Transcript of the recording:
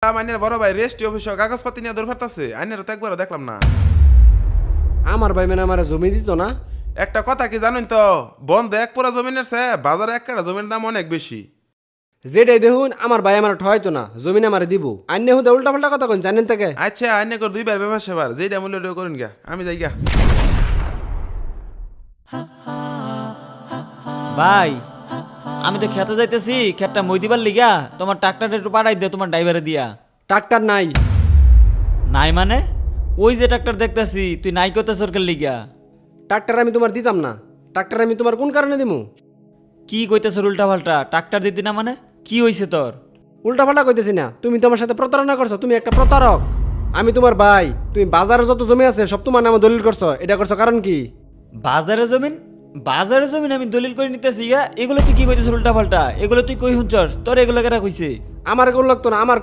শুনলাম আইনের বড় ভাই রেস্টি অফিসে কাগজপাতি নিয়ে দৌড় ফাটতাছে, আইনের তো একবারও দেখলাম না। আমার ভাই মানে আমার জমি দিত না। একটা কথা কি জানেন তো, বন্ধ এক পুরা জমিনের চেয়ে বাজারে এক কাটা জমির দাম অনেক বেশি। যেটাই দেখুন আমার ভাই আমার ঠয়তো না, জমিন আমার দিব। আইনে হুদে উল্টা পাল্টা কথা কইন জানেন থেকে। আচ্ছা আইনে কর দুইবার ব্যবহার সেবার, যেটা মূল্য ওটা করুন গা, আমি যাই গা। ভাই আমি তো খেতে যাইতেছি, খেতটা মই দিবার লিগা তোমার ট্রাক্টরটা একটু পাঠাই দে তোমার ড্রাইভারে দিয়া। ট্রাক্টর নাই। নাই মানে? ওই যে ট্রাক্টর দেখতেছি তুই নাই করতে সরকার লিগা। ট্রাক্টর আমি তোমার দিতাম না। ট্রাক্টর আমি তোমার কোন কারণে দিমু? কি কইতেছ উল্টা পাল্টা? ট্রাক্টর দিতি না মানে কি হইছে তোর? উল্টা পাল্টা কইতেছি না, তুমি তোমার সাথে প্রতারণা করছো, তুমি একটা প্রতারক। আমি তোমার ভাই, তুমি বাজারে যত জমি আছে সব তোমার নামে দলিল করছো, এটা করছো কারণ কি? বাজারে জমিন? বাজারে জমিন আমি দলিল করে নিতেছি এগুলো তুই কি কইতেছ উল্টা পাল্টা? এগুলো তুই কই শুনছস? তোর এগুলো কেরা কইছে? আমার কোন লাগতো না, আমার